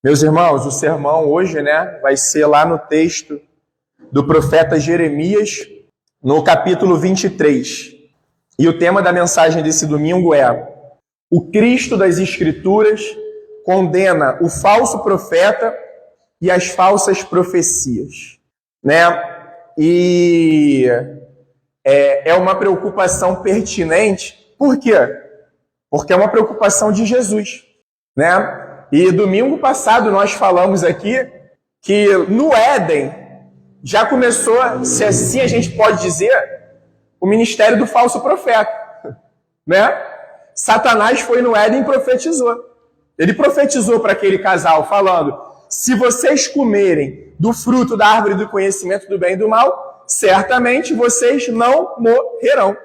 Meus irmãos, o sermão hoje, vai ser lá no texto do profeta Jeremias, no capítulo 23. E o tema da mensagem desse domingo é: o Cristo das Escrituras condena o falso profeta e as falsas profecias. E é uma preocupação pertinente. Por quê? Porque é uma preocupação de Jesus, E domingo passado nós falamos aqui que no Éden já começou, se assim a gente pode dizer, o ministério do falso profeta, Satanás foi no Éden e profetizou. Ele profetizou para aquele casal falando: se vocês comerem do fruto da árvore do conhecimento do bem e do mal, certamente vocês não morrerão.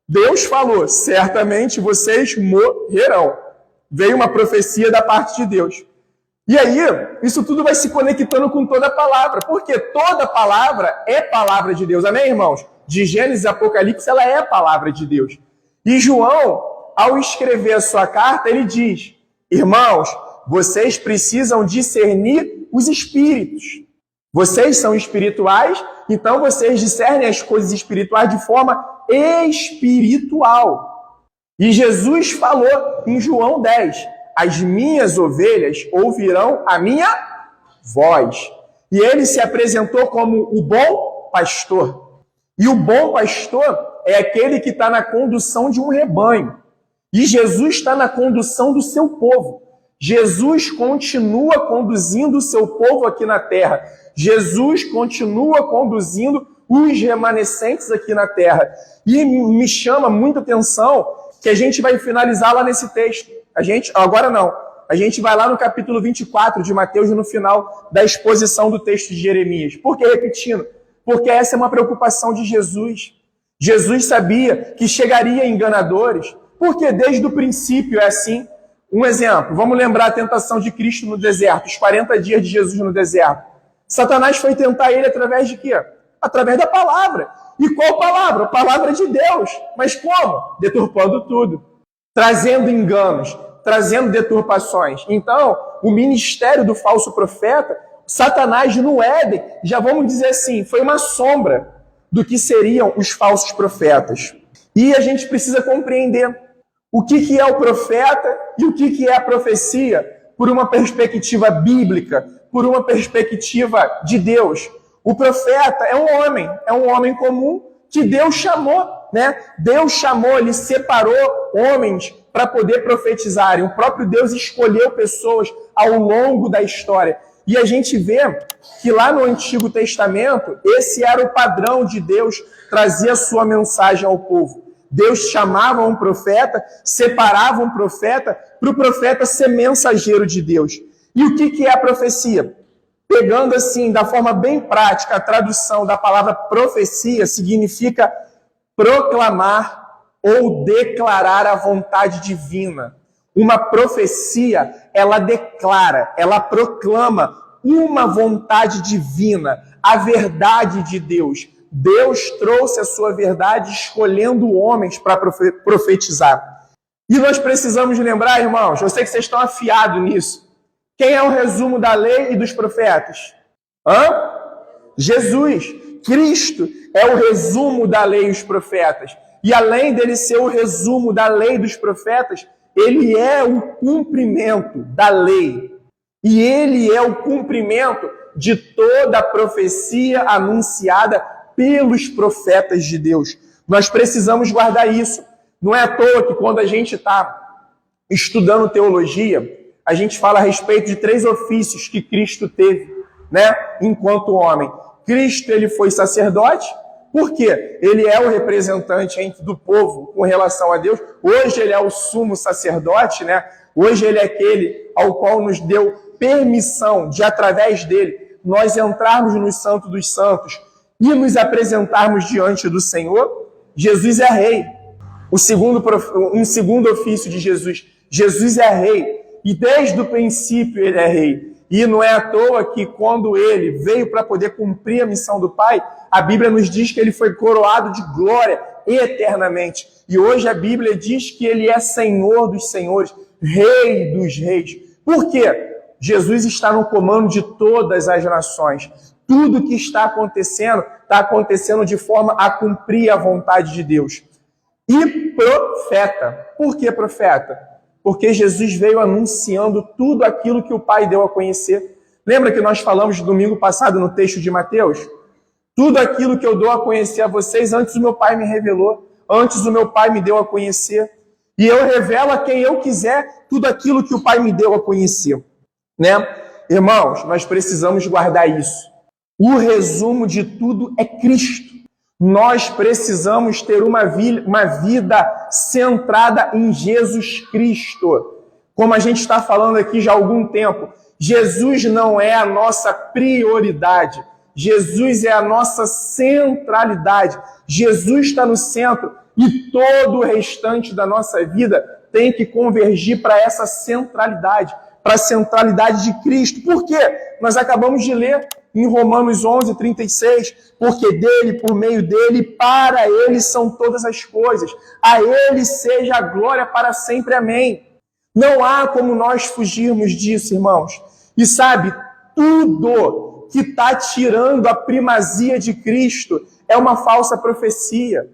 Deus falou: certamente vocês morrerão. Veio uma profecia da parte de Deus. E aí, isso tudo vai se conectando com toda a palavra, porque toda palavra é palavra de Deus. Amém, irmãos? De Gênesis a Apocalipse, ela é a palavra de Deus. E João, ao escrever a sua carta, ele diz: irmãos, vocês precisam discernir os espíritos. Vocês são espirituais, então vocês discernem as coisas espirituais de forma espiritual. E Jesus falou em João 10, as minhas ovelhas ouvirão a minha voz. E ele se apresentou como o bom pastor. E o bom pastor é aquele que está na condução de um rebanho. E Jesus está na condução do seu povo. Jesus continua conduzindo o seu povo aqui na terra. Jesus continua conduzindo os remanescentes aqui na terra. E me chama muita atenção que a gente vai finalizar lá nesse texto. Agora não. A gente vai lá no capítulo 24 de Mateus, no final da exposição do texto de Jeremias. Por que repetindo? Porque essa é uma preocupação de Jesus. Jesus sabia que chegaria enganadores, porque desde o princípio é assim. Um exemplo, vamos lembrar a tentação de Cristo no deserto, os 40 dias de Jesus no deserto. Satanás foi tentar ele através de quê? Através da palavra. E qual palavra? A palavra de Deus. Mas como? Deturpando tudo. Trazendo enganos, trazendo deturpações. Então, o ministério do falso profeta, Satanás no Éden, já vamos dizer assim, foi uma sombra do que seriam os falsos profetas. E a gente precisa compreender o que é o profeta e o que é a profecia por uma perspectiva bíblica, por uma perspectiva de Deus. O profeta é um homem comum que Deus chamou, Deus chamou, ele separou homens para poder profetizarem. O próprio Deus escolheu pessoas ao longo da história. E a gente vê que lá no Antigo Testamento, esse era o padrão de Deus trazer a sua mensagem ao povo. Deus chamava um profeta, separava um profeta, para o profeta ser mensageiro de Deus. E o que é a profecia? Pegando assim, da forma bem prática, a tradução da palavra profecia significa proclamar ou declarar a vontade divina. Uma profecia, ela declara, ela proclama uma vontade divina, a verdade de Deus. Deus trouxe a sua verdade escolhendo homens para profetizar. E nós precisamos lembrar, irmãos, eu sei que vocês estão afiados nisso. Quem é o resumo da lei e dos profetas? Jesus. Cristo é o resumo da lei e os profetas. E além dele ser o resumo da lei e dos profetas, ele é o cumprimento da lei. E ele é o cumprimento de toda a profecia anunciada pelos profetas de Deus. Nós precisamos guardar isso. Não é à toa que quando a gente está estudando teologia, a gente fala a respeito de 3 ofícios que Cristo teve, enquanto homem. Cristo, ele foi sacerdote, porque ele é o representante do povo com relação a Deus. Hoje ele é o sumo sacerdote, Hoje ele é aquele ao qual nos deu permissão de, através dele, nós entrarmos no Santo dos Santos e nos apresentarmos diante do Senhor. Jesus é rei. Um segundo ofício de Jesus. Jesus é rei. E desde o princípio ele é rei. E não é à toa que quando ele veio para poder cumprir a missão do Pai, a Bíblia nos diz que ele foi coroado de glória eternamente. E hoje a Bíblia diz que ele é Senhor dos senhores, Rei dos reis. Por quê? Jesus está no comando de todas as nações. Tudo que está acontecendo de forma a cumprir a vontade de Deus. E profeta. Por que profeta? Porque Jesus veio anunciando tudo aquilo que o Pai deu a conhecer. Lembra que nós falamos domingo passado no texto de Mateus? Tudo aquilo que eu dou a conhecer a vocês, antes o meu Pai me revelou, antes o meu Pai me deu a conhecer. E eu revelo a quem eu quiser tudo aquilo que o Pai me deu a conhecer. Né? Irmãos, nós precisamos guardar isso. O resumo de tudo é Cristo. Nós precisamos ter uma vida centrada em Jesus Cristo. Como a gente está falando aqui já há algum tempo, Jesus não é a nossa prioridade. Jesus é a nossa centralidade. Jesus está no centro e todo o restante da nossa vida tem que convergir para essa centralidade, para a centralidade de Cristo. Por quê? Nós acabamos de ler em Romanos 11:36, porque dele, por meio dele, para ele são todas as coisas. A ele seja a glória para sempre. Amém. Não há como nós fugirmos disso, irmãos. E sabe, tudo que está tirando a primazia de Cristo é uma falsa profecia.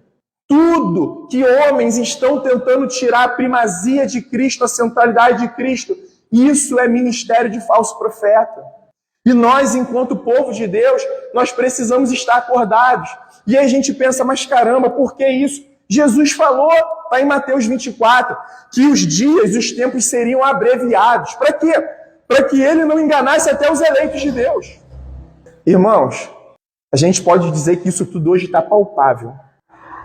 Tudo que homens estão tentando tirar a primazia de Cristo, a centralidade de Cristo, isso é ministério de falso profeta. E nós, enquanto povo de Deus, nós precisamos estar acordados. E aí a gente pensa, mas caramba, por que isso? Jesus falou, está em Mateus 24, que os dias e os tempos seriam abreviados. Para quê? Para que ele não enganasse até os eleitos de Deus. Irmãos, a gente pode dizer que isso tudo hoje está palpável,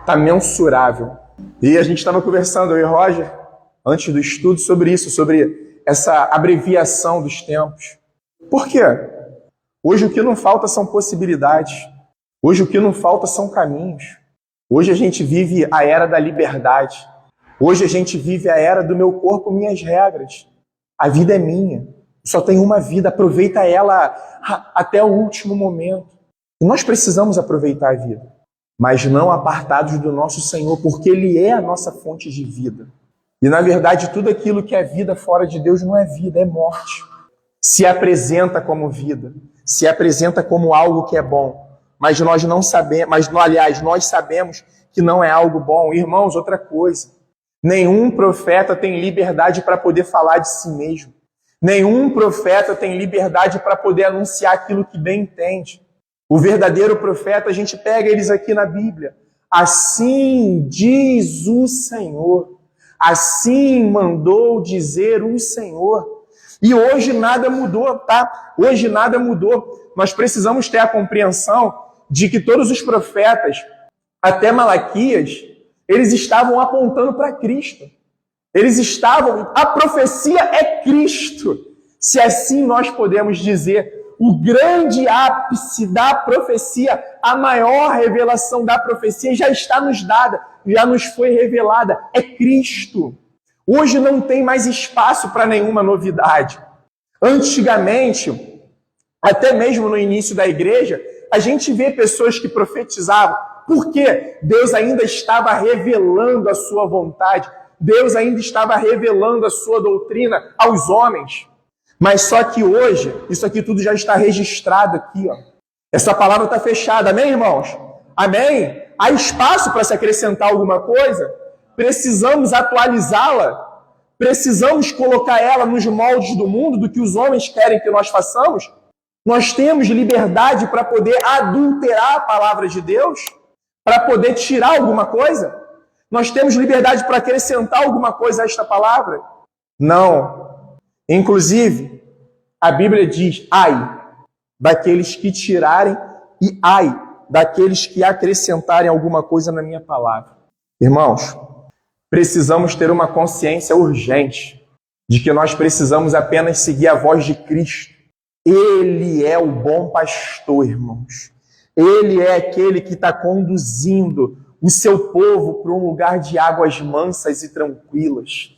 está mensurável. E a gente estava conversando, eu e Roger, antes do estudo, sobre isso, sobre essa abreviação dos tempos. Por quê? Hoje o que não falta são possibilidades. Hoje o que não falta são caminhos. Hoje a gente vive a era da liberdade. Hoje a gente vive a era do meu corpo, minhas regras. A vida é minha. Só tenho uma vida, aproveita ela até o último momento. E nós precisamos aproveitar a vida, mas não apartados do nosso Senhor, porque Ele é a nossa fonte de vida. E na verdade tudo aquilo que é vida fora de Deus não é vida, é morte. Se apresenta como vida, se apresenta como algo que é bom, mas nós não sabemos, nós sabemos que não é algo bom. Irmãos, outra coisa, nenhum profeta tem liberdade para poder falar de si mesmo. Nenhum profeta tem liberdade para poder anunciar aquilo que bem entende. O verdadeiro profeta, a gente pega eles aqui na Bíblia. Assim diz o Senhor. Assim mandou dizer o Senhor. E hoje nada mudou, tá? Hoje nada mudou. Nós precisamos ter a compreensão de que todos os profetas, até Malaquias, eles estavam apontando para Cristo. A profecia é Cristo. Se assim nós podemos dizer, o grande ápice da profecia, a maior revelação da profecia já está nos dada, já nos foi revelada, é Cristo. Hoje não tem mais espaço para nenhuma novidade. Antigamente, até mesmo no início da igreja, a gente vê pessoas que profetizavam, porque Deus ainda estava revelando a sua vontade, Deus ainda estava revelando a sua doutrina aos homens. Mas só que hoje, isso aqui tudo já está registrado aqui, ó. Essa palavra está fechada, amém, irmãos? Amém? Há espaço para se acrescentar alguma coisa? Precisamos atualizá-la? Precisamos colocar ela nos moldes do mundo, do que os homens querem que nós façamos? Nós temos liberdade para poder adulterar a palavra de Deus? Para poder tirar alguma coisa? Nós temos liberdade para acrescentar alguma coisa a esta palavra? Não. Inclusive, a Bíblia diz, ai daqueles que tirarem e ai daqueles que acrescentarem alguma coisa na minha palavra. Irmãos, precisamos ter uma consciência urgente de que nós precisamos apenas seguir a voz de Cristo. Ele é o bom pastor, irmãos. Ele é aquele que está conduzindo o seu povo para um lugar de águas mansas e tranquilas.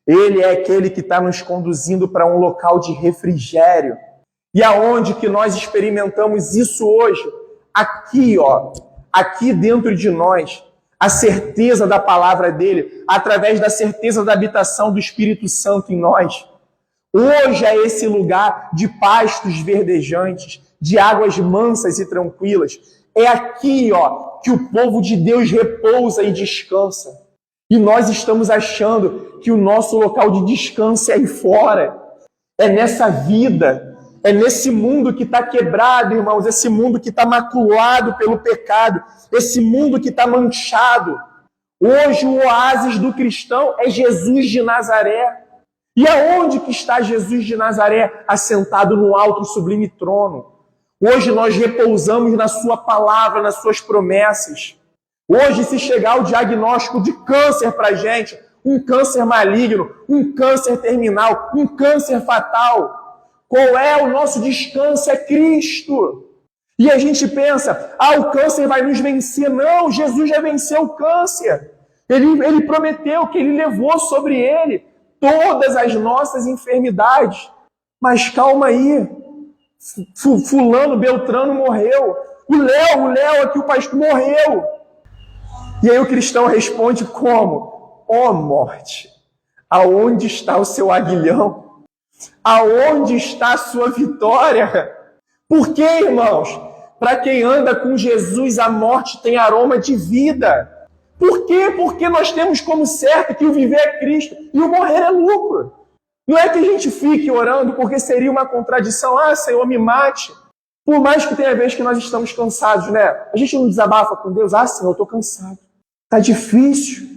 Ele é aquele que está nos conduzindo para um local de refrigério. E aonde que nós experimentamos isso hoje? Aqui, ó, aqui dentro de nós, a certeza da palavra dele, através da certeza da habitação do Espírito Santo em nós. Hoje é esse lugar de pastos verdejantes, de águas mansas e tranquilas. É aqui, que o povo de Deus repousa e descansa. E nós estamos achando que o nosso local de descanso é aí fora. É nessa vida, é nesse mundo que está quebrado, irmãos, esse mundo que está maculado pelo pecado, esse mundo que está manchado. Hoje o oásis do cristão é Jesus de Nazaré. E aonde que está Jesus de Nazaré, assentado no alto e sublime trono? Hoje nós repousamos na sua palavra, nas suas promessas. Hoje, se chegar o diagnóstico de câncer para a gente, um câncer maligno, um câncer terminal, um câncer fatal, qual é o nosso descanso? É Cristo. E a gente pensa, o câncer vai nos vencer. Não, Jesus já venceu o câncer. Ele prometeu que ele levou sobre ele todas as nossas enfermidades. Mas calma aí, fulano, Beltrano morreu. O Léo aqui, o pastor, morreu. E aí o cristão responde como? Morte, aonde está o seu aguilhão? Aonde está a sua vitória? Por quê, irmãos? Para quem anda com Jesus, a morte tem aroma de vida. Por quê? Porque nós temos como certo que o viver é Cristo e o morrer é lucro. Não é que a gente fique orando porque seria uma contradição. Senhor, me mate. Por mais que tenha vez que nós estamos cansados, né? A gente não desabafa com Deus. Senhor, eu estou cansado. Está difícil.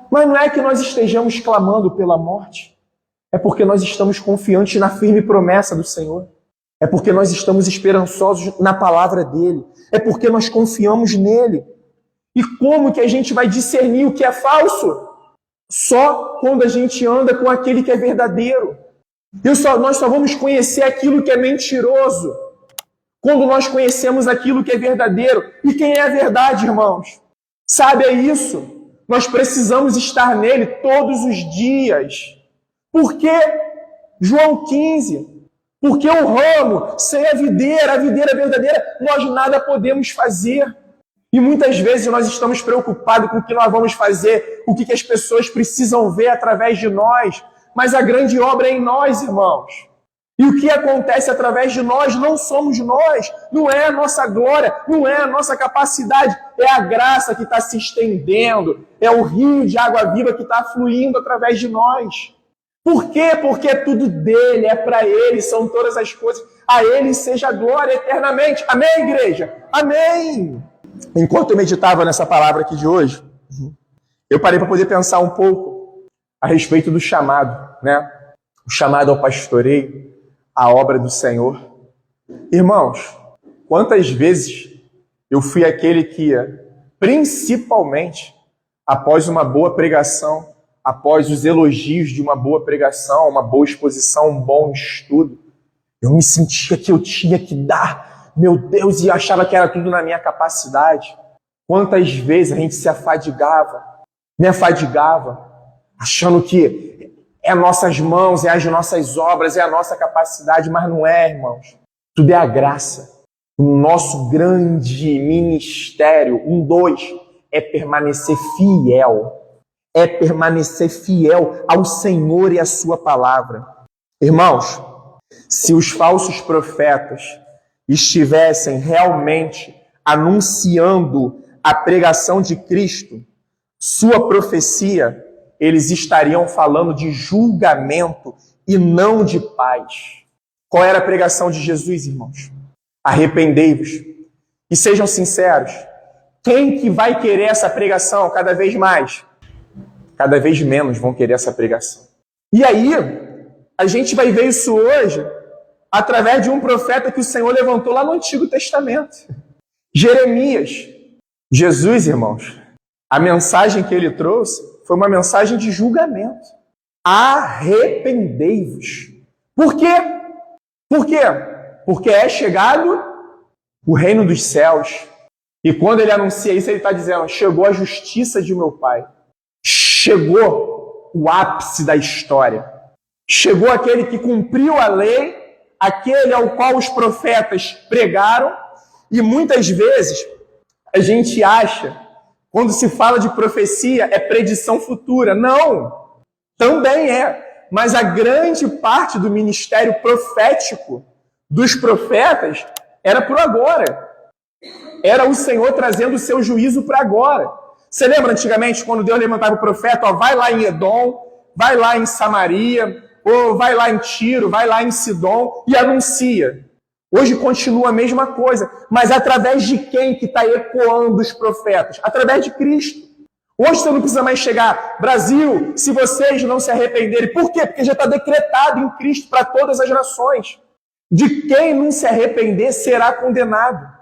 Mas não é que nós estejamos clamando pela morte. É porque nós estamos confiantes na firme promessa do Senhor. É porque nós estamos esperançosos na palavra dEle. É porque nós confiamos nele. E como que a gente vai discernir o que é falso? Só quando a gente anda com aquele que é verdadeiro. Nós só vamos conhecer aquilo que é mentiroso quando nós conhecemos aquilo que é verdadeiro. E quem é a verdade, irmãos? Sabe, é isso. Nós precisamos estar nele todos os dias. Por quê? João 15. Porque o ramo, sem a videira verdadeira, nós nada podemos fazer. E muitas vezes nós estamos preocupados com o que nós vamos fazer, o que as pessoas precisam ver através de nós. Mas a grande obra é em nós, irmãos. E o que acontece através de nós não somos nós, não é a nossa glória, não é a nossa capacidade, é a graça que está se estendendo, é o rio de água viva que está fluindo através de nós. Por quê? Porque é tudo dele, é para ele, são todas as coisas. A ele seja a glória eternamente. Amém, igreja? Amém! Enquanto eu meditava nessa palavra aqui de hoje, eu parei para poder pensar um pouco a respeito do chamado, né? O chamado ao pastoreio, a obra do Senhor. Irmãos, quantas vezes eu fui aquele que ia, principalmente após uma boa pregação, após os elogios de uma boa pregação, uma boa exposição, um bom estudo, eu me sentia que eu tinha que dar, meu Deus, e achava que era tudo na minha capacidade. Quantas vezes a gente se afadigava, me afadigava, achando que é as nossas mãos, é as nossas obras, é a nossa capacidade, mas não é, irmãos. Tudo é a graça. O nosso grande ministério, 2, é permanecer fiel. É permanecer fiel ao Senhor e à sua palavra. Irmãos, se os falsos profetas estivessem realmente anunciando a pregação de Cristo, sua profecia, eles estariam falando de julgamento e não de paz. Qual era a pregação de Jesus, irmãos? Arrependei-vos. E sejam sinceros, quem que vai querer essa pregação cada vez mais? Cada vez menos vão querer essa pregação. E aí, a gente vai ver isso hoje através de um profeta que o Senhor levantou lá no Antigo Testamento. Jeremias. Jesus, irmãos, a mensagem que ele trouxe foi uma mensagem de julgamento. Arrependei-vos. Por quê? Por quê? Porque é chegado o reino dos céus. E quando ele anuncia isso, ele está dizendo, chegou a justiça de meu Pai. Chegou o ápice da história. Chegou aquele que cumpriu a lei, aquele ao qual os profetas pregaram. E muitas vezes a gente acha, quando se fala de profecia, é predição futura. Não! Também é. mas a grande parte do ministério profético dos profetas era para o agora. Era o Senhor trazendo o seu juízo para agora. Você lembra antigamente quando Deus levantava o profeta, ó, vai lá em Edom, vai lá em Samaria, ou vai lá em Tiro, vai lá em Sidom e anuncia. Hoje continua a mesma coisa, mas através de quem que está ecoando os profetas? Através de Cristo. Hoje você não precisa mais chegar, Brasil, se vocês não se arrependerem. Por quê? Porque já está decretado em Cristo para todas as nações. De quem não se arrepender será condenado.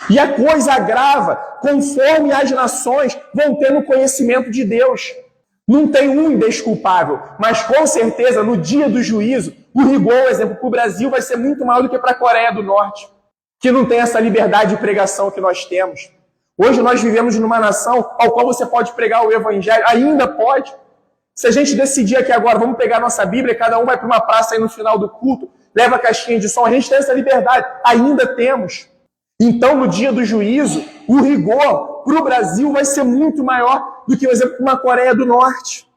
E a coisa agrava conforme as nações vão tendo conhecimento de Deus. Não tem um indesculpável, mas com certeza no dia do juízo, o rigor, por exemplo, para o Brasil vai ser muito maior do que para a Coreia do Norte, que não tem essa liberdade de pregação que nós temos. Hoje nós vivemos numa nação ao qual você pode pregar o evangelho, ainda pode. Se a gente decidir aqui agora, vamos pegar a nossa Bíblia, cada um vai para uma praça aí no final do culto, leva a caixinha de som, a gente tem essa liberdade, ainda temos. Então, no dia do juízo, o rigor para o Brasil vai ser muito maior do que, por exemplo, uma Coreia do Norte.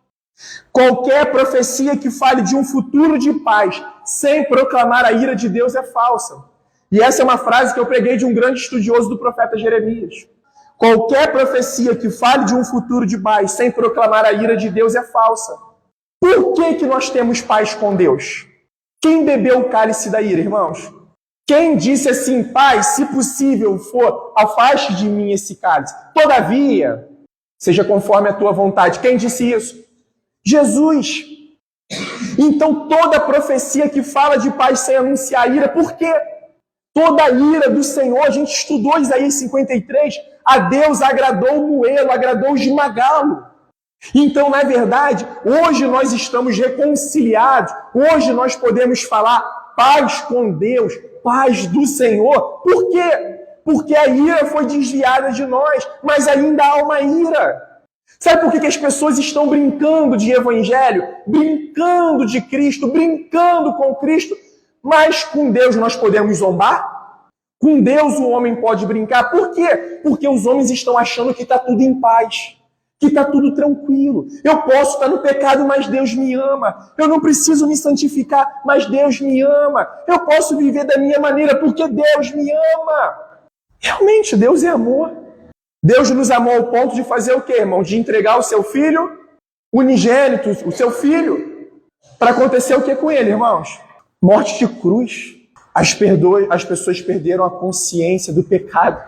Qualquer profecia que fale de um futuro de paz sem proclamar a ira de Deus é falsa. E essa é uma frase que eu preguei de um grande estudioso do profeta Jeremias. Qualquer profecia que fale de um futuro de paz sem proclamar a ira de Deus é falsa. Por que nós temos paz com Deus? Quem bebeu o cálice da ira, irmãos? Quem disse assim, Pai, se possível for, afaste de mim esse cálice. Todavia, seja conforme a tua vontade. Quem disse isso? Jesus. Então, toda profecia que fala de paz sem anunciar ira, por quê? Toda a ira do Senhor, a gente estudou Isaías 53, a Deus agradou moê-lo, agradou esmagá-lo. Então, na verdade, hoje nós estamos reconciliados, hoje nós podemos falar paz com Deus, paz do Senhor. Por quê? Porque a ira foi desviada de nós, mas ainda há uma ira. Sabe por que as pessoas estão brincando de evangelho, brincando de Cristo, brincando com Cristo, mas com Deus nós podemos zombar? Com Deus o homem pode brincar. Por quê? Porque os homens estão achando que está tudo em paz, que está tudo tranquilo. Eu posso estar no pecado, mas Deus me ama. Eu não preciso me santificar, mas Deus me ama. Eu posso viver da minha maneira, porque Deus me ama. Realmente, Deus é amor. Deus nos amou ao ponto de fazer o quê, irmão? De entregar o seu filho unigênito, o seu filho, para acontecer o que com ele, irmãos? Morte de cruz. As pessoas perderam a consciência do pecado,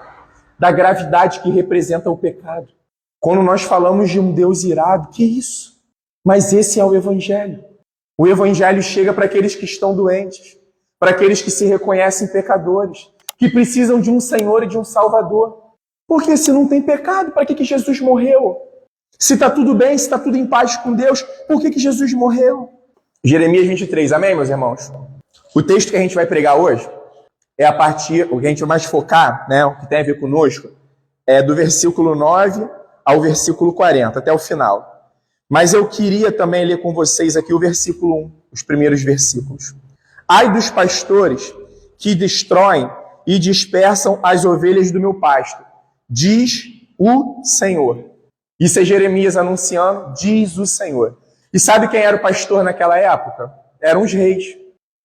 da gravidade que representa o pecado. Quando nós falamos de um Deus irado, que isso? Mas esse é o Evangelho. O Evangelho chega para aqueles que estão doentes, para aqueles que se reconhecem pecadores, que precisam de um Senhor e de um Salvador. Porque se não tem pecado, para que Jesus morreu? Se está tudo bem, se está tudo em paz com Deus, por que Jesus morreu? Jeremias 23, amém, meus irmãos? O texto que a gente vai pregar hoje é a partir, o que a gente vai mais focar, né, o que tem a ver conosco, é do versículo 9 ao versículo 40, até o final. Mas eu queria também ler com vocês aqui o versículo 1, os primeiros versículos. Ai dos pastores que destroem e dispersam as ovelhas do meu pasto, diz o Senhor. Isso é Jeremias anunciando, diz o Senhor. E sabe quem era o pastor naquela época? Eram os reis.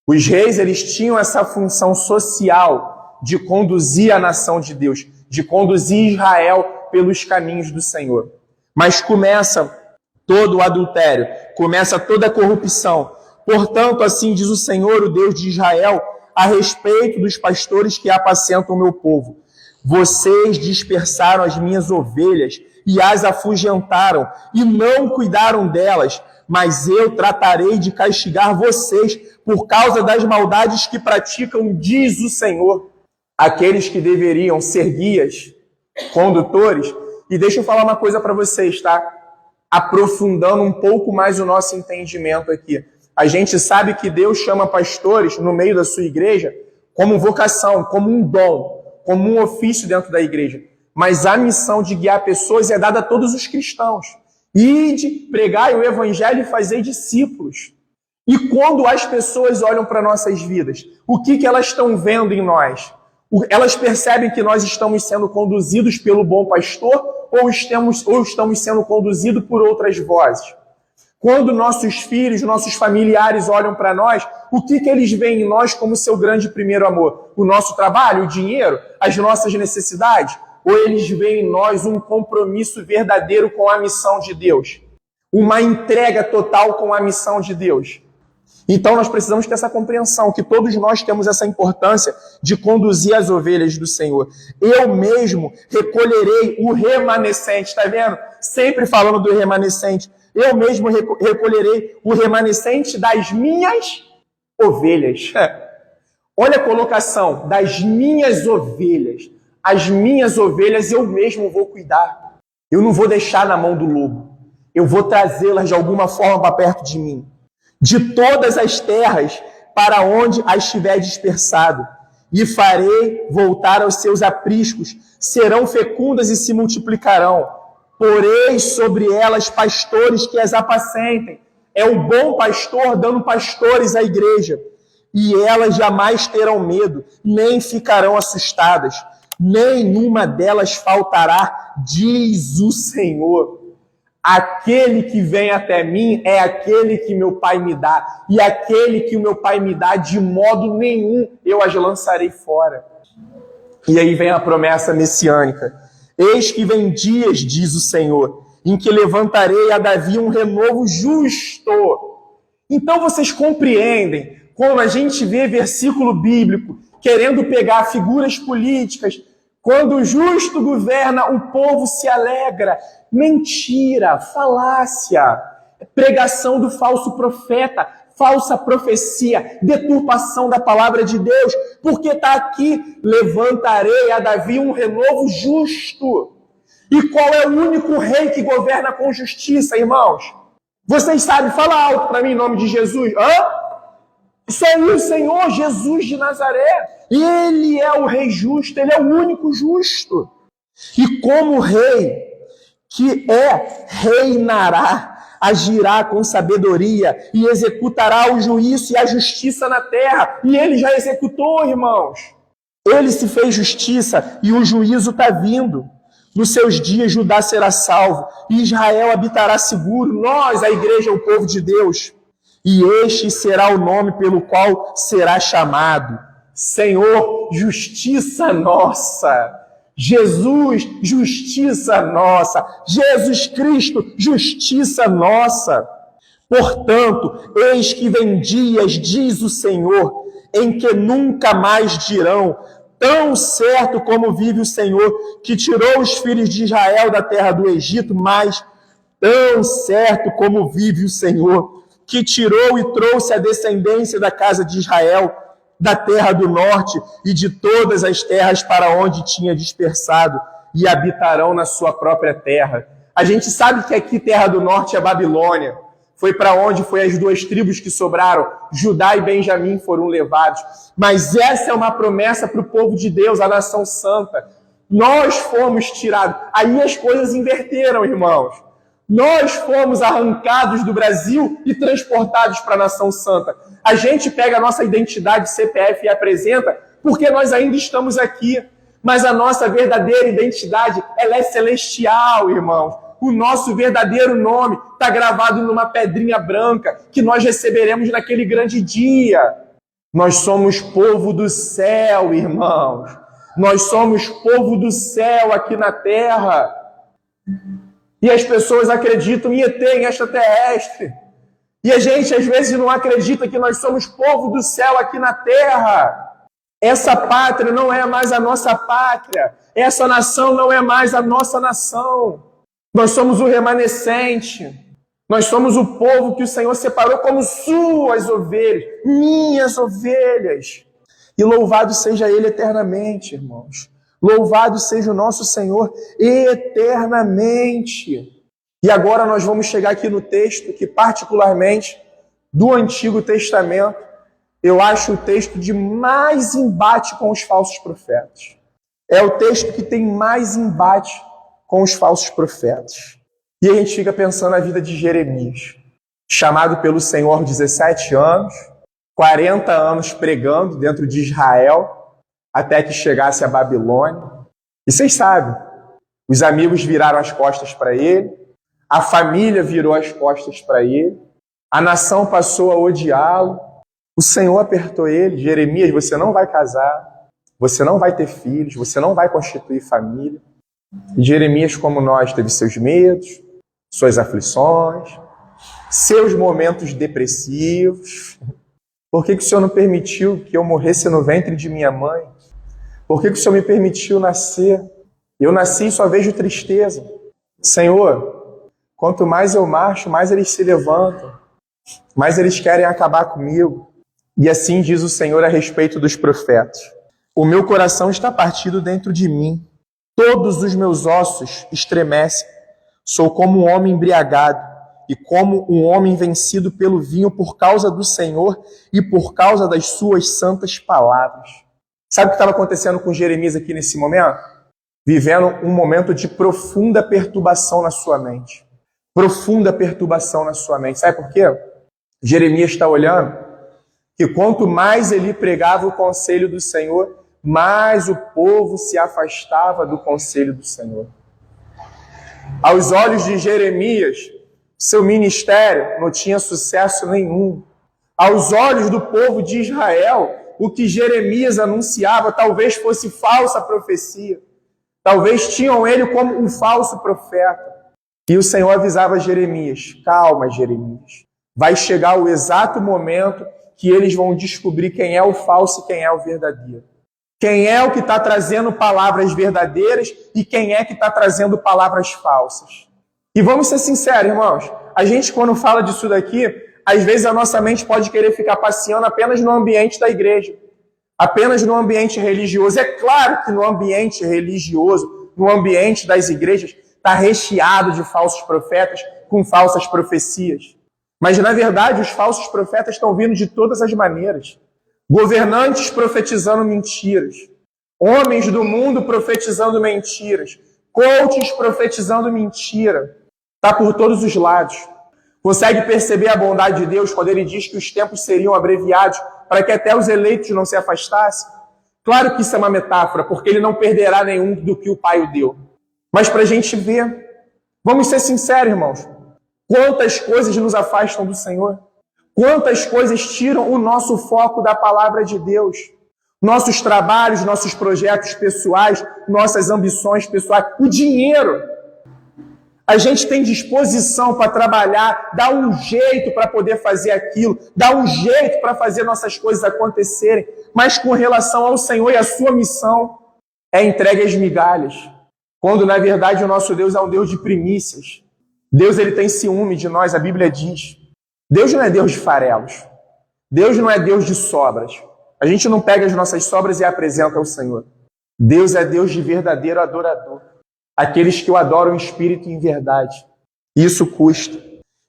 Os reis, eles tinham essa função social de conduzir a nação de Deus, de conduzir Israel pelos caminhos do Senhor. Mas começa todo o adultério, começa toda a corrupção. Portanto, assim diz o Senhor, o Deus de Israel, a respeito dos pastores que apacentam o meu povo. Vocês dispersaram as minhas ovelhas e as afugentaram e não cuidaram delas, mas eu tratarei de castigar vocês por causa das maldades que praticam, diz o Senhor. Aqueles que deveriam ser guias, condutores, e deixa eu falar uma coisa para vocês, tá? Aprofundando um pouco mais o nosso entendimento aqui. A gente sabe que Deus chama pastores no meio da sua igreja como vocação, como um dom, como um ofício dentro da igreja. Mas a missão de guiar pessoas é dada a todos os cristãos. Ide, pregai o evangelho e fazei discípulos. E quando as pessoas olham para nossas vidas, o que elas estão vendo em nós? Elas percebem que nós estamos sendo conduzidos pelo bom pastor ou estamos sendo conduzidos por outras vozes? Quando nossos filhos, nossos familiares olham para nós, o que eles veem em nós como seu grande primeiro amor? O nosso trabalho, o dinheiro, as nossas necessidades? Ou eles veem em nós um compromisso verdadeiro com a missão de Deus? Uma entrega total com a missão de Deus? Então nós precisamos ter essa compreensão, que todos nós temos essa importância de conduzir as ovelhas do Senhor. Eu mesmo recolherei o remanescente, está vendo? Sempre falando do remanescente. Eu mesmo recolherei o remanescente das minhas ovelhas. Olha a colocação, das minhas ovelhas. As minhas ovelhas eu mesmo vou cuidar. Eu não vou deixar na mão do lobo. Eu vou trazê-las de alguma forma para perto de mim. De todas as terras para onde as tiver dispersado, e farei voltar aos seus apriscos, serão fecundas e se multiplicarão. Porei sobre elas pastores que as apacentem. É o bom pastor dando pastores à igreja. E elas jamais terão medo, nem ficarão assustadas. Nenhuma delas faltará, diz o Senhor. Aquele que vem até mim é aquele que meu Pai me dá. E aquele que o meu Pai me dá, de modo nenhum eu as lançarei fora. E aí vem a promessa messiânica. Eis que vem dias, diz o Senhor, em que levantarei a Davi um renovo justo. Então vocês compreendem como a gente vê versículo bíblico querendo pegar figuras políticas. Quando o justo governa, o povo se alegra. Mentira, falácia, pregação do falso profeta, falsa profecia, deturpação da palavra de Deus, porque está aqui, levantarei a Davi um renovo justo. E qual é o único rei que governa com justiça, irmãos? Vocês sabem, fala alto para mim em nome de Jesus. Isso aí, o Senhor Jesus de Nazaré. Ele é o rei justo, ele é o único justo. E como rei que reinará, agirá com sabedoria e executará o juízo e a justiça na terra. E ele já executou, irmãos. Ele se fez justiça e o juízo está vindo. Nos seus dias Judá será salvo e Israel habitará seguro. Nós, a igreja, o povo de Deus. E este será o nome pelo qual será chamado: Senhor, justiça nossa. Jesus, justiça nossa. Jesus Cristo, justiça nossa. Portanto, eis que vem dias, diz o Senhor, em que nunca mais dirão: tão certo como vive o Senhor, que tirou os filhos de Israel da terra do Egito, mas tão certo como vive o Senhor, que tirou e trouxe a descendência da casa de Israel, da terra do norte e de todas as terras para onde tinha dispersado, e habitarão na sua própria terra. A gente sabe que aqui, terra do norte, é Babilônia. Foi para onde foi as duas tribos que sobraram, Judá e Benjamim foram levados. Mas essa é uma promessa para o povo de Deus, a nação santa. Nós fomos tirados. Aí as coisas inverteram, irmãos. Nós fomos arrancados do Brasil e transportados para a nação santa. A gente pega a nossa identidade CPF e apresenta porque nós ainda estamos aqui. Mas a nossa verdadeira identidade, ela é celestial, irmãos. O nosso verdadeiro nome está gravado numa pedrinha branca que nós receberemos naquele grande dia. Nós somos povo do céu, irmãos. Nós somos povo do céu aqui na terra. E as pessoas acreditam em ET, em extraterrestre. E a gente, às vezes, não acredita que nós somos povo do céu aqui na terra. Essa pátria não é mais a nossa pátria. Essa nação não é mais a nossa nação. Nós somos o remanescente. Nós somos o povo que o Senhor separou como suas ovelhas, minhas ovelhas. E louvado seja Ele eternamente, irmãos. Louvado seja o nosso Senhor eternamente. E agora nós vamos chegar aqui no texto que, particularmente, do Antigo Testamento, eu acho o texto de mais embate com os falsos profetas. É o texto que tem mais embate com os falsos profetas. E a gente fica pensando na vida de Jeremias, chamado pelo Senhor 17 anos, 40 anos pregando dentro de Israel, até que chegasse a Babilônia. E vocês sabem, os amigos viraram as costas para ele, A família virou as costas para ele. A nação passou a odiá-lo. O Senhor apertou ele. Jeremias, você não vai casar. Você não vai ter filhos. Você não vai constituir família. E Jeremias, como nós, teve seus medos, suas aflições, seus momentos depressivos. Por que o Senhor não permitiu que eu morresse no ventre de minha mãe? Por que o Senhor me permitiu nascer? Eu nasci e só vejo tristeza. Senhor, quanto mais eu marcho, mais eles se levantam, mais eles querem acabar comigo. E assim diz o Senhor a respeito dos profetas. O meu coração está partido dentro de mim. Todos os meus ossos estremecem. Sou como um homem embriagado e como um homem vencido pelo vinho por causa do Senhor e por causa das suas santas palavras. Sabe o que estava acontecendo com Jeremias aqui nesse momento? Vivendo um momento de profunda perturbação na sua mente. Profunda perturbação na sua mente. Sabe por quê? Jeremias está olhando que quanto mais ele pregava o conselho do Senhor, mais o povo se afastava do conselho do Senhor. Aos olhos de Jeremias, seu ministério não tinha sucesso nenhum. Aos olhos do povo de Israel, o que Jeremias anunciava talvez fosse falsa profecia. Talvez tinham ele como um falso profeta. E o Senhor avisava Jeremias, calma, Jeremias. Vai chegar o exato momento que eles vão descobrir quem é o falso e quem é o verdadeiro. Quem é o que está trazendo palavras verdadeiras e quem é que está trazendo palavras falsas. E vamos ser sinceros, irmãos. A gente, quando fala disso daqui, às vezes a nossa mente pode querer ficar passeando apenas no ambiente da igreja. Apenas no ambiente religioso. É claro que no ambiente religioso, no ambiente das igrejas, está recheado de falsos profetas com falsas profecias. Mas, na verdade, os falsos profetas estão vindo de todas as maneiras. Governantes profetizando mentiras. Homens do mundo profetizando mentiras. Coaches profetizando mentira. Está por todos os lados. Consegue perceber a bondade de Deus quando ele diz que os tempos seriam abreviados para que até os eleitos não se afastassem? Claro que isso é uma metáfora, porque ele não perderá nenhum do que o Pai o deu. Mas para a gente ver, vamos ser sinceros, irmãos, quantas coisas nos afastam do Senhor? Quantas coisas tiram o nosso foco da palavra de Deus? Nossos trabalhos, nossos projetos pessoais, nossas ambições pessoais, o dinheiro. A gente tem disposição para trabalhar, dá um jeito para poder fazer aquilo, dá um jeito para fazer nossas coisas acontecerem, mas com relação ao Senhor e a sua missão, é entregue às migalhas. Quando, na verdade, o nosso Deus é um Deus de primícias. Deus, ele tem ciúme de nós, a Bíblia diz. Deus não é Deus de farelos. Deus não é Deus de sobras. A gente não pega as nossas sobras e apresenta ao Senhor. Deus é Deus de verdadeiro adorador. Aqueles que o adoram em espírito e em verdade. Isso custa.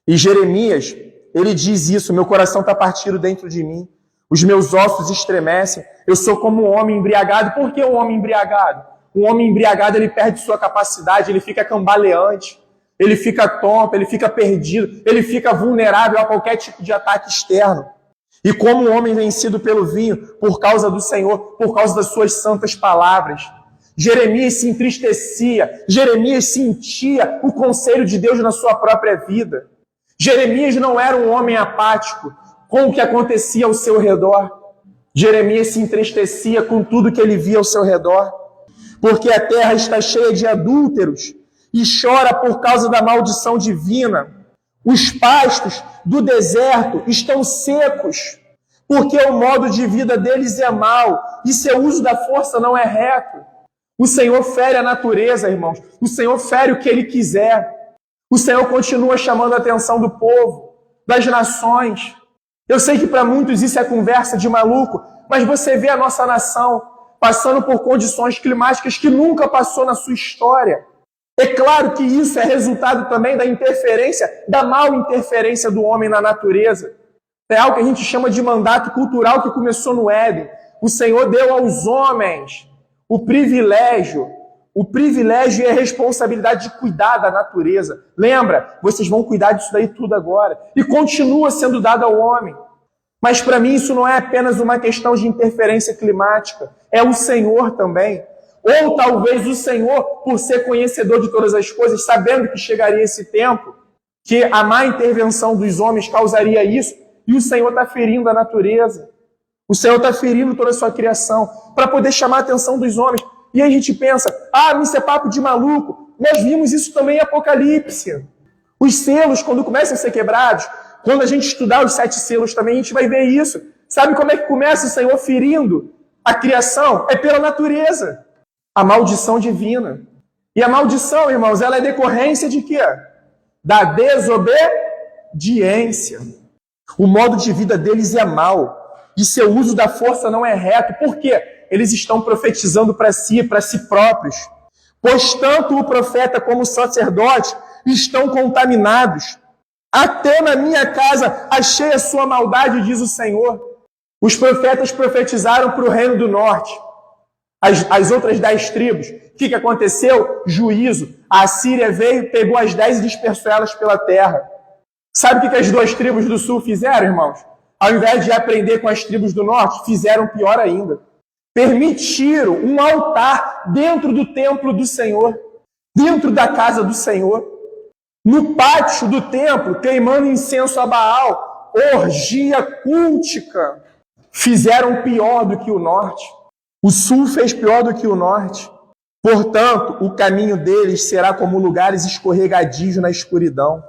E Jeremias, ele diz isso, meu coração está partido dentro de mim, os meus ossos estremecem, eu sou como um homem embriagado. Por que um homem embriagado? Um homem embriagado, ele perde sua capacidade, ele fica cambaleante, ele fica tonto, ele fica perdido, ele fica vulnerável a qualquer tipo de ataque externo. E como um homem vencido pelo vinho, por causa do Senhor, por causa das suas santas palavras. Jeremias se entristecia, Jeremias sentia o conselho de Deus na sua própria vida. Jeremias não era um homem apático com o que acontecia ao seu redor. Jeremias se entristecia com tudo que ele via ao seu redor, porque a terra está cheia de adúlteros e chora por causa da maldição divina. Os pastos do deserto estão secos, porque o modo de vida deles é mau e seu uso da força não é reto. O Senhor fere a natureza, irmãos. O Senhor fere o que Ele quiser. O Senhor continua chamando a atenção do povo, das nações. Eu sei que para muitos isso é conversa de maluco, mas você vê a nossa nação passando por condições climáticas que nunca passou na sua história. É claro que isso é resultado também da interferência, da mal interferência do homem na natureza. É algo que a gente chama de mandato cultural que começou no Éden. O Senhor deu aos homens o privilégio e a responsabilidade de cuidar da natureza. Lembra? Vocês vão cuidar disso daí tudo agora. E continua sendo dado ao homem. Mas para mim isso não é apenas uma questão de interferência climática. É o Senhor também. Ou talvez o Senhor, por ser conhecedor de todas as coisas, sabendo que chegaria esse tempo, que a má intervenção dos homens causaria isso, e o Senhor está ferindo a natureza. O Senhor está ferindo toda a sua criação, para poder chamar a atenção dos homens. E aí a gente pensa, isso é papo de maluco. Nós vimos isso também em Apocalipse. Os selos, quando começam a ser quebrados, quando a gente estudar os 7 selos também, a gente vai ver isso. Sabe como é que começa o Senhor ferindo a criação? É pela natureza. A maldição divina. E a maldição, irmãos, ela é decorrência de quê? Da desobediência. O modo de vida deles é mau. E seu uso da força não é reto. Por quê? Eles estão profetizando para si próprios. Pois tanto o profeta como o sacerdote estão contaminados. Até na minha casa achei a sua maldade, diz o Senhor. Os profetas profetizaram para o reino do norte. As outras 10 tribos. O que aconteceu? Juízo. A Assíria veio, pegou as 10 e dispersou elas pela terra. Sabe o que as 2 tribos do sul fizeram, irmãos? Ao invés de aprender com as tribos do norte, fizeram pior ainda. Permitiram um altar dentro do templo do Senhor, dentro da casa do Senhor, no pátio do templo, queimando incenso a Baal, orgia cultica. Fizeram pior do que o norte. O sul fez pior do que o norte. Portanto, o caminho deles será como lugares escorregadios na escuridão,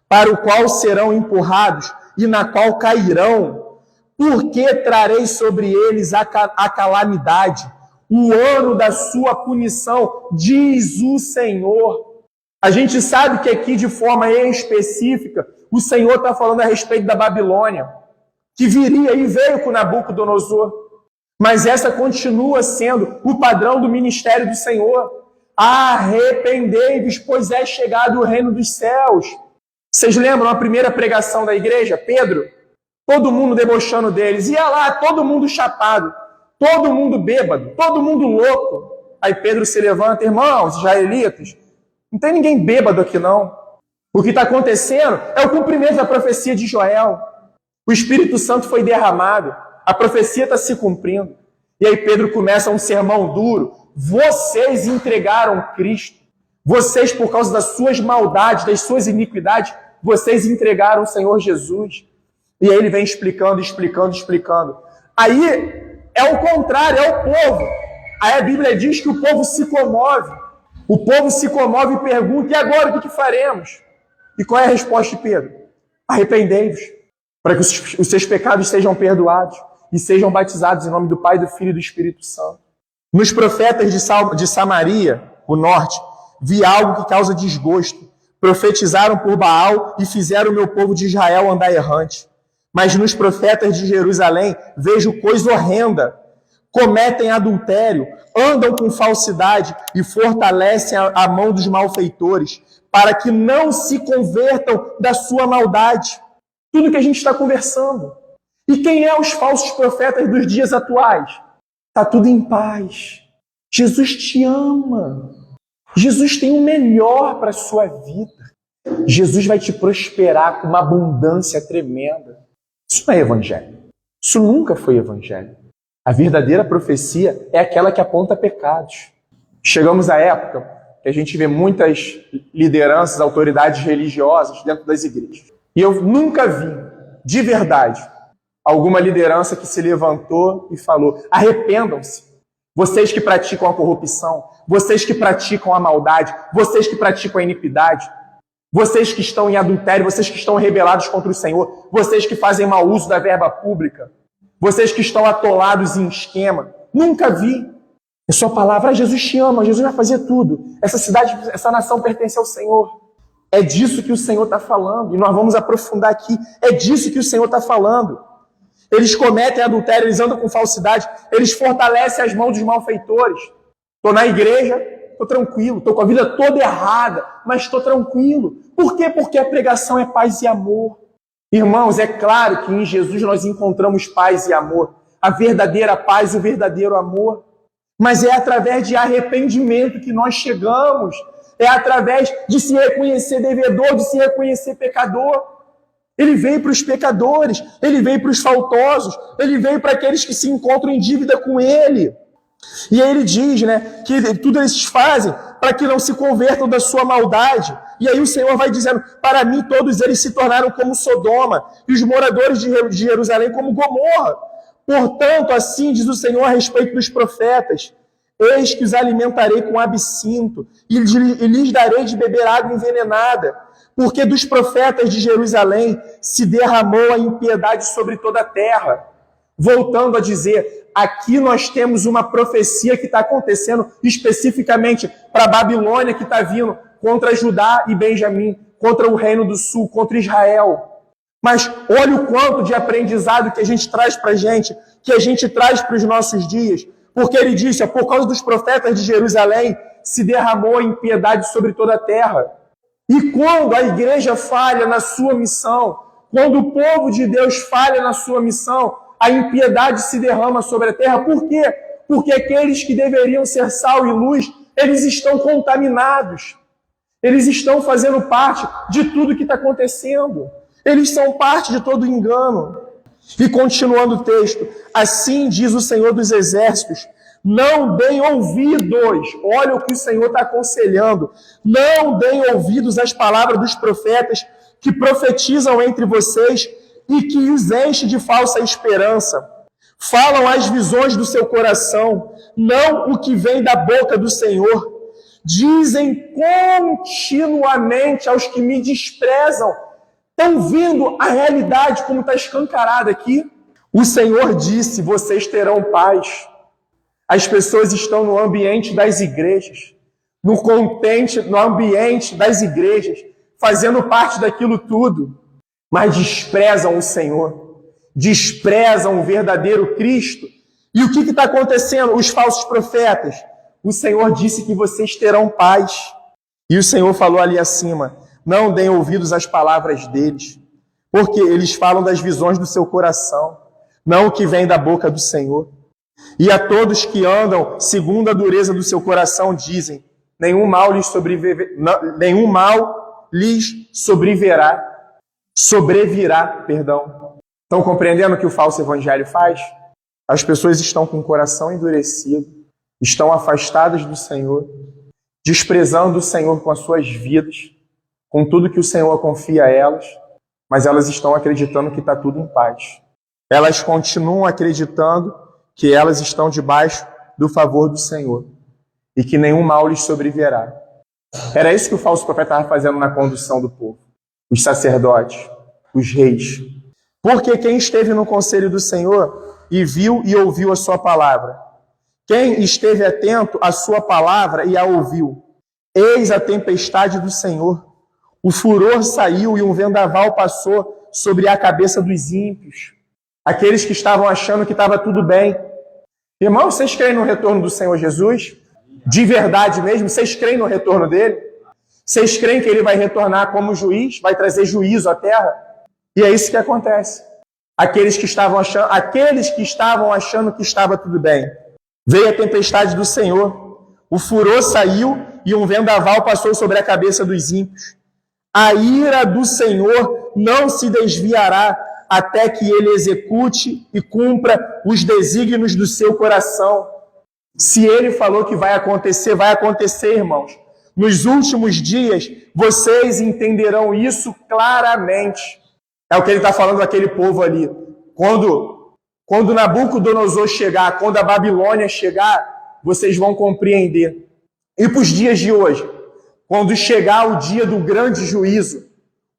para o qual serão empurrados e na qual cairão, porque trarei sobre eles a calamidade, o ano da sua punição, diz o Senhor. A gente sabe que aqui, de forma específica, o Senhor está falando a respeito da Babilônia, que viria e veio com Nabucodonosor. Mas essa continua sendo o padrão do ministério do Senhor. Arrependei-vos, pois é chegado o reino dos céus. Vocês lembram a primeira pregação da igreja? Pedro, todo mundo debochando deles. Ia lá, todo mundo chapado, todo mundo bêbado, todo mundo louco. Aí Pedro se levanta, irmãos, israelitas, não tem ninguém bêbado aqui não. O que está acontecendo é o cumprimento da profecia de Joel. O Espírito Santo foi derramado. A profecia está se cumprindo. E aí Pedro começa um sermão duro. Vocês entregaram Cristo. Vocês, por causa das suas maldades, das suas iniquidades, vocês entregaram o Senhor Jesus. E aí ele vem explicando. Aí é o contrário, é o povo. Aí a Bíblia diz que o povo se comove. O povo se comove e pergunta, e agora o que faremos? E qual é a resposta de Pedro? Arrependei-vos, para que os seus pecados sejam perdoados e sejam batizados em nome do Pai, do Filho e do Espírito Santo. Nos profetas de Samaria, o norte, vi algo que causa desgosto. Profetizaram por Baal e fizeram o meu povo de Israel andar errante. Mas nos profetas de Jerusalém vejo coisa horrenda. Cometem adultério, andam com falsidade e fortalecem a mão dos malfeitores, para que não se convertam da sua maldade. Tudo que a gente está conversando. E quem é os falsos profetas dos dias atuais? Está tudo em paz. Jesus te ama. Jesus tem o melhor para a sua vida. Jesus vai te prosperar com uma abundância tremenda. Isso não é evangelho. Isso nunca foi evangelho. A verdadeira profecia é aquela que aponta pecados. Chegamos à época que a gente vê muitas lideranças, autoridades religiosas dentro das igrejas. E eu nunca vi, de verdade, alguma liderança que se levantou e falou: arrependam-se. Vocês que praticam a corrupção, vocês que praticam a maldade, vocês que praticam a iniquidade, vocês que estão em adultério, vocês que estão rebelados contra o Senhor, vocês que fazem mau uso da verba pública, vocês que estão atolados em esquema. Nunca vi. É só palavra: Jesus te ama, Jesus vai fazer tudo. Essa cidade, essa nação pertence ao Senhor. É disso que o Senhor está falando. E nós vamos aprofundar aqui. É disso que o Senhor está falando. Eles cometem adultério, eles andam com falsidade, eles fortalecem as mãos dos malfeitores. Estou na igreja, estou tranquilo, estou com a vida toda errada, mas estou tranquilo. Por quê? Porque a pregação é paz e amor. Irmãos, é claro que em Jesus nós encontramos paz e amor. A verdadeira paz e o verdadeiro amor. Mas é através de arrependimento que nós chegamos. É através de se reconhecer devedor, de se reconhecer pecador. Ele veio para os pecadores, ele veio para os faltosos, ele veio para aqueles que se encontram em dívida com ele. E aí ele diz, né, que tudo eles fazem para que não se convertam da sua maldade. E aí o Senhor vai dizendo, para mim todos eles se tornaram como Sodoma, e os moradores de Jerusalém como Gomorra. Portanto, assim diz o Senhor a respeito dos profetas, eis que os alimentarei com absinto, e lhes darei de beber água envenenada, porque dos profetas de Jerusalém se derramou a impiedade sobre toda a terra. Voltando a dizer, aqui nós temos uma profecia que está acontecendo especificamente para a Babilônia, que está vindo contra Judá e Benjamim, contra o Reino do Sul, contra Israel. Mas olha o quanto de aprendizado que a gente traz para a gente, que a gente traz para os nossos dias. Porque ele disse, por causa dos profetas de Jerusalém, se derramou a impiedade sobre toda a terra. E quando a igreja falha na sua missão, quando o povo de Deus falha na sua missão, a impiedade se derrama sobre a terra. Por quê? Porque aqueles que deveriam ser sal e luz, eles estão contaminados. Eles estão fazendo parte de tudo que está acontecendo. Eles são parte de todo engano. E continuando o texto, assim diz o Senhor dos Exércitos, não deem ouvidos, olha o que o Senhor está aconselhando, não deem ouvidos às palavras dos profetas que profetizam entre vocês e que os enche de falsa esperança. Falam as visões do seu coração, não o que vem da boca do Senhor. Dizem continuamente aos que me desprezam. Estão vendo a realidade como está escancarada aqui? O Senhor disse, vocês terão paz. As pessoas estão no ambiente das igrejas, no ambiente das igrejas, fazendo parte daquilo tudo, mas desprezam o Senhor, desprezam o verdadeiro Cristo. E o que está acontecendo? Os falsos profetas. O Senhor disse que vocês terão paz. E o Senhor falou ali acima, não deem ouvidos às palavras deles, porque eles falam das visões do seu coração, não o que vem da boca do Senhor. E a todos que andam segundo a dureza do seu coração dizem, nenhum mal lhes sobrevirá. Estão compreendendo o que o falso evangelho faz? As pessoas estão com o coração endurecido, estão afastadas do Senhor, desprezando o Senhor com as suas vidas, com tudo que o Senhor confia a elas, mas elas estão acreditando que está tudo em paz. Elas continuam acreditando que elas estão debaixo do favor do Senhor e que nenhum mal lhes sobrevirá. Era isso que o falso profeta estava fazendo na condução do povo. Os sacerdotes, os reis. Porque quem esteve no conselho do Senhor e viu e ouviu a sua palavra, quem esteve atento à sua palavra e a ouviu, eis a tempestade do Senhor. O furor saiu e um vendaval passou sobre a cabeça dos ímpios. Aqueles que estavam achando que estava tudo bem. Irmãos, vocês creem no retorno do Senhor Jesus? De verdade mesmo? Vocês creem no retorno dele? Vocês creem que ele vai retornar como juiz? Vai trazer juízo à terra? E é isso que acontece. Aqueles que estavam achando que estava tudo bem. Veio a tempestade do Senhor. O furor saiu e um vendaval passou sobre a cabeça dos ímpios. A ira do Senhor não se desviará até que ele execute e cumpra os desígnios do seu coração. Se ele falou que vai acontecer, irmãos. Nos últimos dias, vocês entenderão isso claramente. É o que ele está falando daquele povo ali. Quando Nabucodonosor chegar, quando a Babilônia chegar, vocês vão compreender. E para os dias de hoje, quando chegar o dia do grande juízo,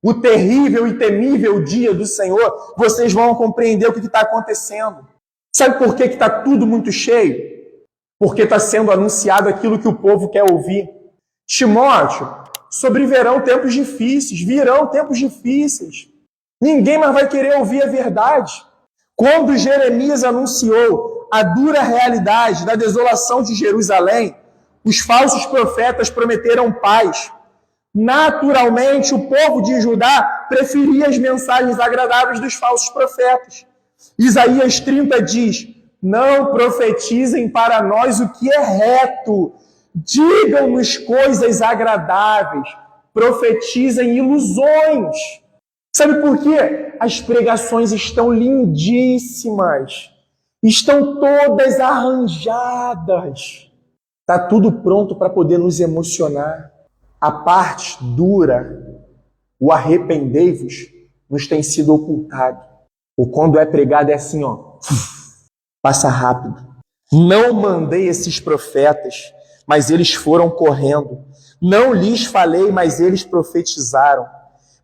o terrível e temível dia do Senhor, vocês vão compreender o que está acontecendo. Sabe por que está tudo muito cheio? Porque está sendo anunciado aquilo que o povo quer ouvir. Timóteo, sobrevirão tempos difíceis, virão tempos difíceis. Ninguém mais vai querer ouvir a verdade. Quando Jeremias anunciou a dura realidade da desolação de Jerusalém, os falsos profetas prometeram paz. Naturalmente, o povo de Judá preferia as mensagens agradáveis dos falsos profetas. Isaías 30 diz, não profetizem para nós o que é reto, digam-nos coisas agradáveis, profetizem ilusões. Sabe por quê? As pregações estão lindíssimas. estão todas arranjadas. Está tudo pronto para poder nos emocionar. A parte dura, o arrependei-vos, nos tem sido ocultado. Ou quando é pregado é assim, passa rápido. Não mandei esses profetas, mas eles foram correndo. Não lhes falei, mas eles profetizaram.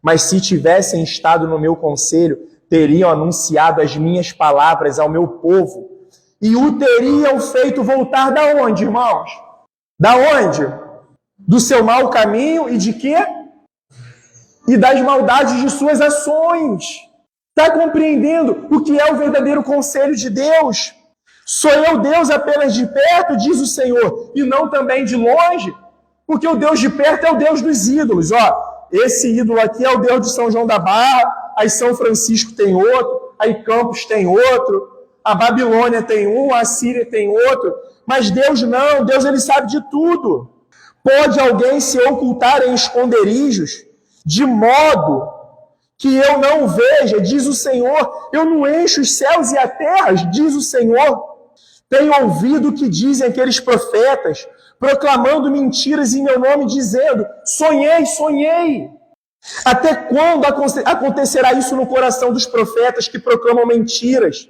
Mas se tivessem estado no meu conselho, teriam anunciado as minhas palavras ao meu povo e o teriam feito voltar da onde, irmãos? Da onde? Do seu mau caminho e de quê? E das maldades de suas ações. Está compreendendo o que é o verdadeiro conselho de Deus? Sou eu Deus apenas de perto, diz o Senhor, e não também de longe? Porque o Deus de perto é o Deus dos ídolos. Esse ídolo aqui é o Deus de São João da Barra, aí São Francisco tem outro, aí Campos tem outro, a Babilônia tem um, a Assíria tem outro, mas Deus não, Deus ele sabe de tudo. Pode alguém se ocultar em esconderijos, de modo que eu não veja, diz o Senhor, eu não encho os céus e a terra, diz o Senhor. Tenho ouvido o que dizem aqueles profetas, proclamando mentiras em meu nome, dizendo, sonhei, sonhei. Até quando acontecerá isso no coração dos profetas que proclamam mentiras,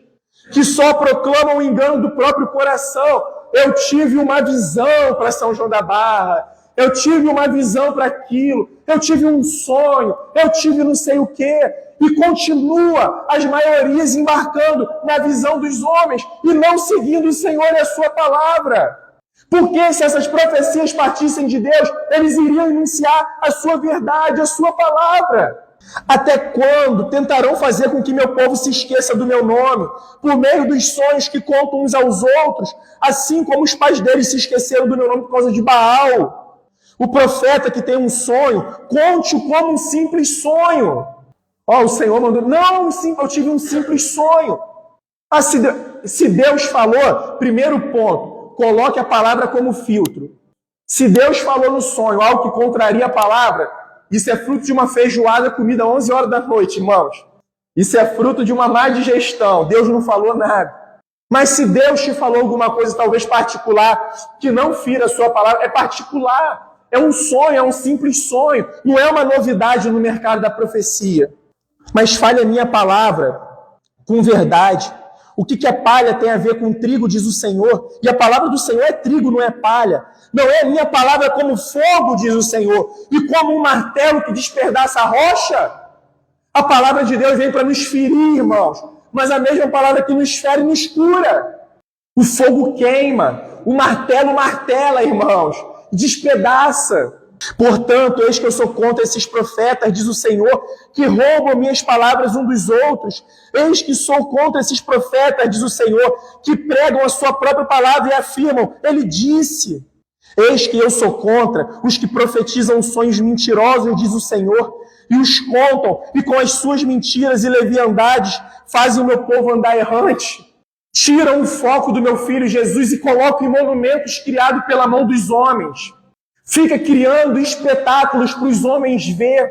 que só proclamam o engano do próprio coração? Eu tive uma visão para São João da Barra, eu tive uma visão para aquilo, eu tive um sonho, eu tive não sei o quê, e continua as maiorias embarcando na visão dos homens e não seguindo o Senhor e a sua palavra. Porque se essas profecias partissem de Deus, eles iriam anunciar a sua verdade, a sua palavra. Até quando tentarão fazer com que meu povo se esqueça do meu nome, por meio dos sonhos que contam uns aos outros, assim como os pais deles se esqueceram do meu nome por causa de Baal? O profeta que tem um sonho, conte-o como um simples sonho. O Senhor mandou, não, eu tive um simples sonho. Se Deus falou, primeiro ponto, coloque a palavra como filtro. Se Deus falou no sonho algo que contraria a palavra, isso é fruto de uma feijoada comida às 11 horas da noite, irmãos. Isso é fruto de uma má digestão. Deus não falou nada. Mas se Deus te falou alguma coisa, talvez particular, que não fira a sua palavra, é particular. É um sonho, é um simples sonho. Não é uma novidade no mercado da profecia. Mas fale a minha palavra com verdade. O que é palha tem a ver com trigo, diz o Senhor. E a palavra do Senhor é trigo, não é palha. Não é a minha palavra como fogo, diz o Senhor. E como um martelo que despedaça a rocha. A palavra de Deus vem para nos ferir, irmãos. Mas a mesma palavra que nos fere nos cura. O fogo queima. O martelo martela, irmãos. Despedaça. Portanto, eis que eu sou contra esses profetas, diz o Senhor, que roubam minhas palavras uns dos outros. Eis que sou contra esses profetas, diz o Senhor, que pregam a sua própria palavra e afirmam, ele disse. Eis que eu sou contra os que profetizam sonhos mentirosos, diz o Senhor, e os contam, e com as suas mentiras e leviandades fazem o meu povo andar errante. Tiram o foco do meu filho Jesus e colocam em monumentos criados pela mão dos homens. Fica criando espetáculos para os homens ver.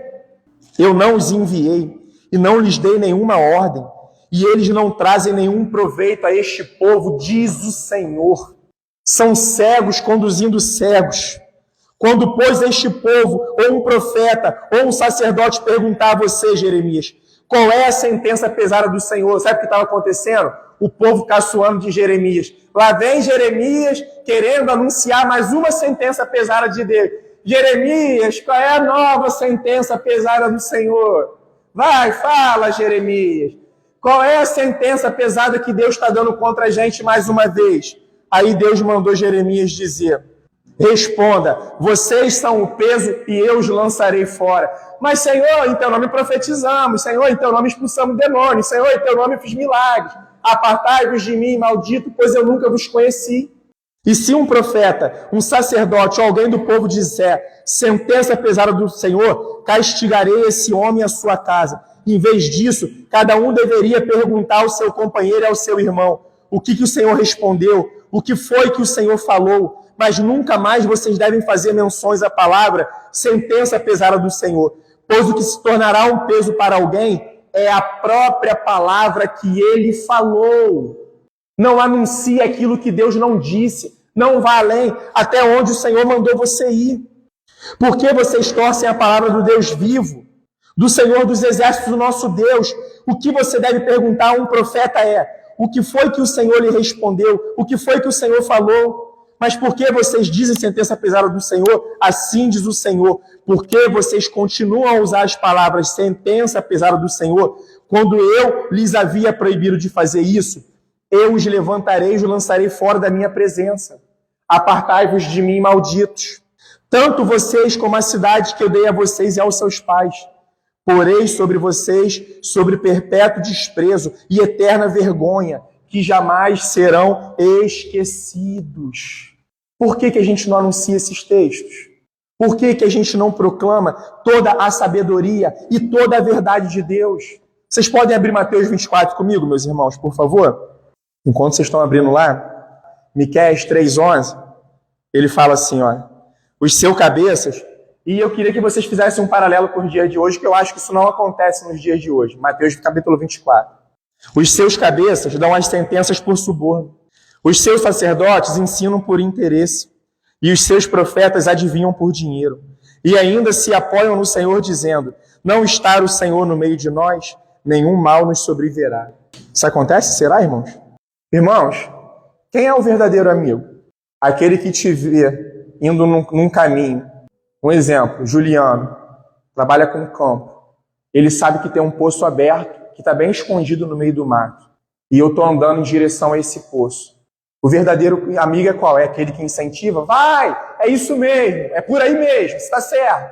Eu não os enviei e não lhes dei nenhuma ordem, e eles não trazem nenhum proveito a este povo, diz o Senhor. São cegos conduzindo cegos. Quando, pois, este povo, ou um profeta, ou um sacerdote perguntar a você, Jeremias, qual é a sentença pesada do Senhor? Sabe o que estava acontecendo? O povo caçoando de Jeremias. Lá vem Jeremias querendo anunciar mais uma sentença pesada de Deus. Jeremias, qual é a nova sentença pesada do Senhor? Vai, fala, Jeremias. Qual é a sentença pesada que Deus está dando contra a gente mais uma vez? Aí Deus mandou Jeremias dizer, responda, vocês são o peso e eu os lançarei fora. Mas, Senhor, em teu nome profetizamos. Senhor, em teu nome expulsamos demônios. Senhor, em teu nome fiz milagres. Apartai-vos de mim, maldito, pois eu nunca vos conheci. E se um profeta, um sacerdote ou alguém do povo disser, sentença pesada do Senhor, castigarei esse homem e a sua casa. Em vez disso, cada um deveria perguntar ao seu companheiro e ao seu irmão, o que o Senhor respondeu, o que foi que o Senhor falou, mas nunca mais vocês devem fazer menções à palavra, sentença pesada do Senhor, pois o que se tornará um peso para alguém é a própria palavra que ele falou. Não anuncie aquilo que Deus não disse. Não vá além, até onde o Senhor mandou você ir. Porque vocês torcem a palavra do Deus vivo, do Senhor dos exércitos, do nosso Deus. O que você deve perguntar a um profeta é: o que foi que o Senhor lhe respondeu? O que foi que o Senhor falou? Mas por que vocês dizem sentença pesada do Senhor? Assim diz o Senhor. Por que vocês continuam a usar as palavras sentença pesada do Senhor, quando eu lhes havia proibido de fazer isso? Eu os levantarei e os lançarei fora da minha presença. Apartai-vos de mim, malditos. Tanto vocês como a cidade que eu dei a vocês e aos seus pais. Porei sobre vocês sobre perpétuo desprezo e eterna vergonha, que jamais serão esquecidos. Por que a gente não anuncia esses textos? Por que a gente não proclama toda a sabedoria e toda a verdade de Deus? Vocês podem abrir Mateus 24 comigo, meus irmãos, por favor? Enquanto vocês estão abrindo lá, Miqueias 3:11, ele fala assim, ó, os seus cabeças, e eu queria que vocês fizessem um paralelo com o dia de hoje, que eu acho que isso não acontece nos dias de hoje. Mateus capítulo 24. Os seus cabeças dão as sentenças por suborno. Os seus sacerdotes ensinam por interesse. E os seus profetas adivinham por dinheiro. E ainda se apoiam no Senhor, dizendo: não está o Senhor no meio de nós, nenhum mal nos sobrevirá. Isso acontece? Será, irmãos? Irmãos, quem é o verdadeiro amigo? Aquele que te vê indo num caminho. Um exemplo, Juliano, trabalha com campo. Ele sabe que tem um poço aberto, que está bem escondido no meio do mato. E eu estou andando em direção a esse poço. O verdadeiro amigo é qual? É aquele que incentiva? Vai, é isso mesmo, é por aí mesmo, você está certo.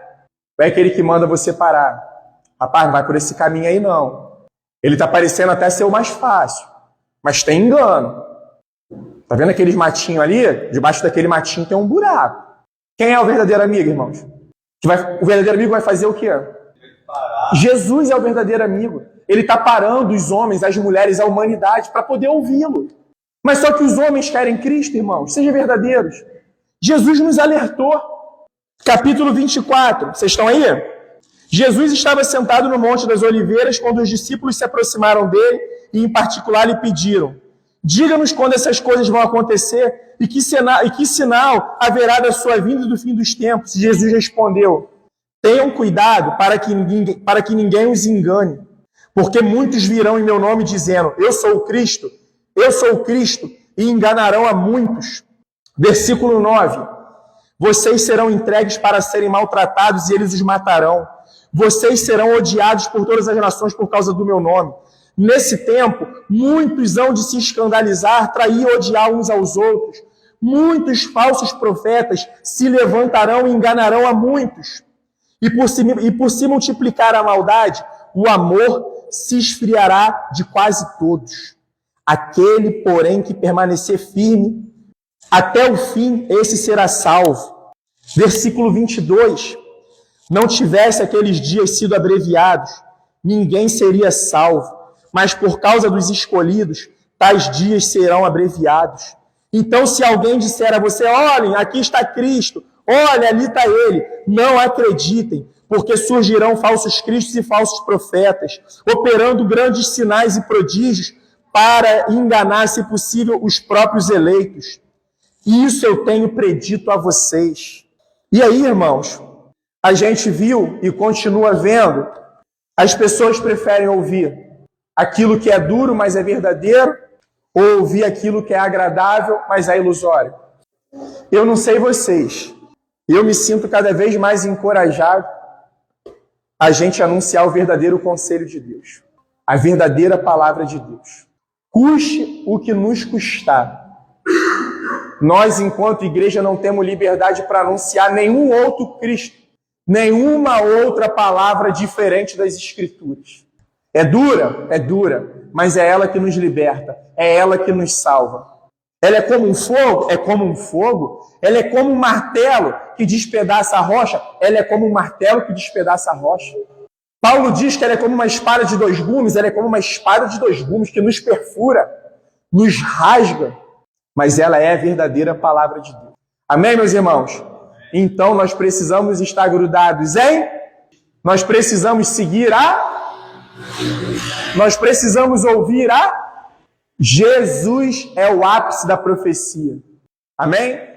Ou é aquele que manda você parar? Rapaz, não vai por esse caminho aí não. Ele está parecendo até ser o mais fácil, mas tem engano. Tá vendo aqueles matinhos ali? Debaixo daquele matinho tem um buraco. Quem é o verdadeiro amigo, irmãos? O verdadeiro amigo vai fazer o quê? Jesus é o verdadeiro amigo. Ele está parando os homens, as mulheres, a humanidade para poder ouvi-lo. Mas só que os homens querem Cristo, irmãos. Sejam verdadeiros. Jesus nos alertou. Capítulo 24. Vocês estão aí? Jesus estava sentado no Monte das Oliveiras quando os discípulos se aproximaram dele e, em particular, lhe pediram: diga-nos quando essas coisas vão acontecer e que sinal haverá da sua vinda e do fim dos tempos. Jesus respondeu: tenham cuidado para que ninguém os engane, porque muitos virão em meu nome dizendo: eu sou o Cristo, e enganarão a muitos. Versículo 9. Vocês serão entregues para serem maltratados e eles os matarão. Vocês serão odiados por todas as nações por causa do meu nome. Nesse tempo, muitos hão de se escandalizar, trair e odiar uns aos outros. Muitos falsos profetas se levantarão e enganarão a muitos. E por se multiplicar a maldade, o amor se esfriará de quase todos. Aquele, porém, que permanecer firme até o fim, esse será salvo. Versículo 22. Não tivesse aqueles dias sido abreviados, ninguém seria salvo, mas por causa dos escolhidos, tais dias serão abreviados. Então, se alguém disser a você: olhem, aqui está Cristo, olha, ali está Ele, não acreditem, porque surgirão falsos cristos e falsos profetas, operando grandes sinais e prodígios para enganar, se possível, os próprios eleitos. Isso eu tenho predito a vocês. E aí, irmãos, a gente viu e continua vendo, as pessoas preferem ouvir aquilo que é duro, mas é verdadeiro, ou ouvir aquilo que é agradável, mas é ilusório. Eu não sei vocês, eu me sinto cada vez mais encorajado a gente anunciar o verdadeiro conselho de Deus, a verdadeira palavra de Deus. Custe o que nos custar. Nós, enquanto igreja, não temos liberdade para anunciar nenhum outro Cristo, nenhuma outra palavra diferente das Escrituras. É dura, mas é ela que nos liberta, é ela que nos salva. Ela é como um fogo? É como um fogo. Ela é como um martelo que despedaça a rocha? Ela é como um martelo que despedaça a rocha. Paulo diz que ela é como uma espada de dois gumes, ela é como uma espada de dois gumes que nos perfura, nos rasga, mas ela é a verdadeira palavra de Deus. Amém, meus irmãos? Então nós precisamos estar grudados em? Nós precisamos seguir nós precisamos ouvir Jesus é o ápice da profecia. Amém?